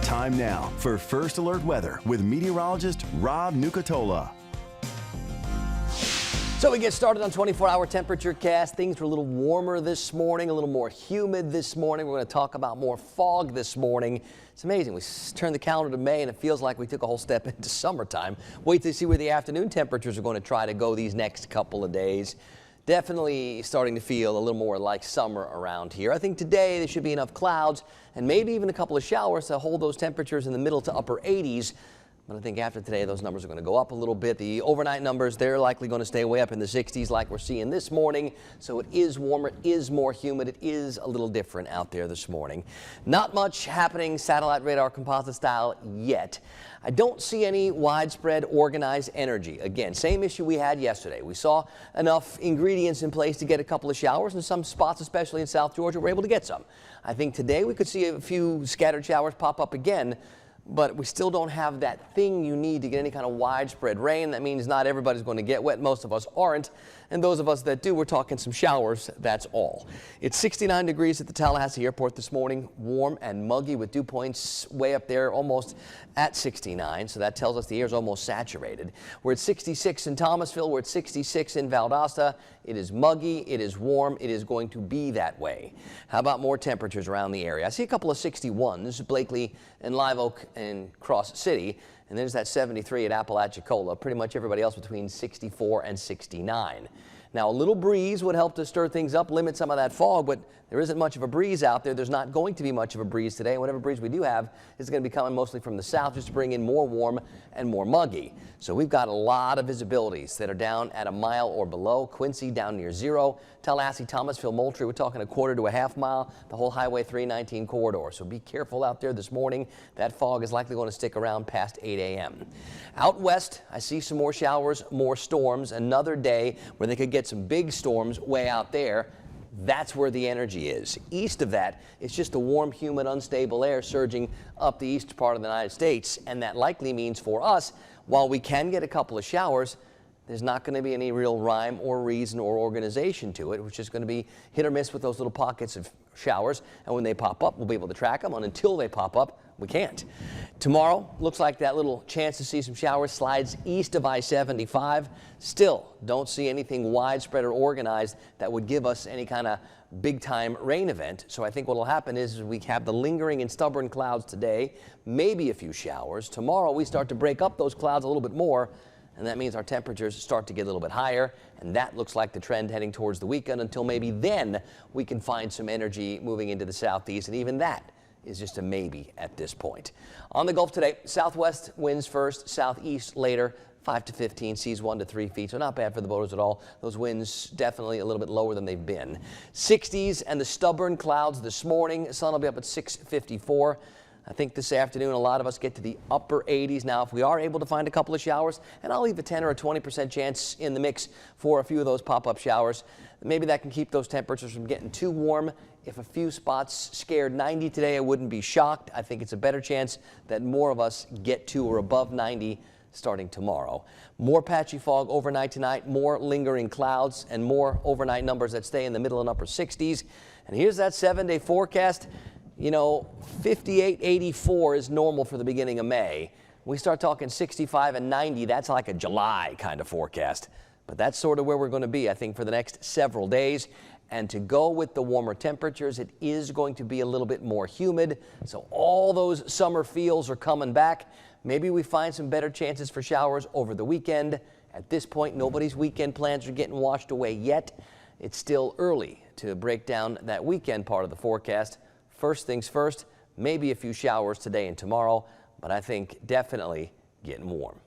Time now for First Alert Weather with meteorologist Rob Nucatola. So we get started on 24-hour temperature cast. Things were a little warmer this morning, a little more humid this morning. We're going to talk about more fog this morning. It's amazing. We turned the calendar to May and it feels like we took a whole step into summertime. Wait to see where the afternoon temperatures are going to try to go these next couple of days. Definitely starting to feel a little more like summer around here. I think today there should be enough clouds and maybe even a couple of showers to hold those temperatures in the middle to upper 80s. But I think after today, those numbers are going to go up a little bit. The overnight numbers, they're likely going to stay way up in the 60s like we're seeing this morning. So it is warmer, it is more humid, it is a little different out there this morning. Not much happening satellite radar composite style yet. I don't see any widespread organized energy. Again, same issue we had yesterday. We saw enough ingredients in place to get a couple of showers, and some spots, especially in South Georgia, were able to get some. I think today we could see a few scattered showers pop up again. But we still don't have that thing you need to get any kind of widespread rain. That means not everybody's going to get wet. Most of us aren't. And those of us that do, we're talking some showers. That's all. It's 69 degrees at the Tallahassee airport this morning. Warm and muggy with dew points way up there, almost at 69. So that tells us the air is almost saturated. We're at 66 in Thomasville. We're at 66 in Valdosta. It is muggy. It is warm. It is going to be that way. How about more temperatures around the area? I see a couple of 61s, Blakely and Live Oak and Cross City. And there's that 73 at Apalachicola. Pretty much everybody else between 64 and 69. Now, a little breeze would help to stir things up, limit some of that fog, but there isn't much of a breeze out there. There's not going to be much of a breeze today. Whatever breeze we do have is going to be coming mostly from the south, just to bring in more warm and more muggy. So we've got a lot of visibilities that are down at a mile or below. Quincy down near 0. Tallahassee, Thomasville, Moultrie, we're talking a quarter to a half mile. The whole Highway 319 corridor. So be careful out there this morning. That fog is likely going to stick around past 8 a.m. Out west, I see some more showers, more storms. Another day where they could get some big storms way out there. That's where the energy is. East of that, it's just the warm, humid, unstable air surging up the east part of the United States. And that likely means for us, while we can get a couple of showers, there's not going to be any real rhyme or reason or organization to it, which is going to be hit or miss with those little pockets of showers. And when they pop up, we'll be able to track them. And until they pop up, we can't. Tomorrow, looks like that little chance to see some showers slides east of I-75. Still, don't see anything widespread or organized that would give us any kind of big-time rain event. So I think what will happen is we have the lingering and stubborn clouds today, maybe a few showers. Tomorrow, we start to break up those clouds a little bit more. And that means our temperatures start to get a little bit higher, and that looks like the trend heading towards the weekend until maybe then we can find some energy moving into the southeast, and even that is just a maybe at this point. On the Gulf today, southwest winds first, southeast later, 5 to 15, seas 1 to 3 feet, so not bad for the boaters at all. Those winds definitely a little bit lower than they've been. 60s and the stubborn clouds this morning. Sun will be up at 6:54. I think this afternoon a lot of us get to the upper 80s. Now, if we are able to find a couple of showers, and I'll leave a 10 or a 20% chance in the mix for a few of those pop-up showers, maybe that can keep those temperatures from getting too warm. If a few spots scared 90 today, I wouldn't be shocked. I think it's a better chance that more of us get to or above 90 starting tomorrow. More patchy fog overnight tonight, more lingering clouds, and more overnight numbers that stay in the middle and upper 60s. And here's that 7-day forecast. You know, 58, 84 is normal for the beginning of May. We start talking 65 and 90, that's like a July kind of forecast. But that's sort of where we're going to be, I think, for the next several days. And to go with the warmer temperatures, it is going to be a little bit more humid. So all those summer feels are coming back. Maybe we find some better chances for showers over the weekend. At this point, nobody's weekend plans are getting washed away yet. It's still early to break down that weekend part of the forecast. First things first, maybe a few showers today and tomorrow, but I think definitely getting warm.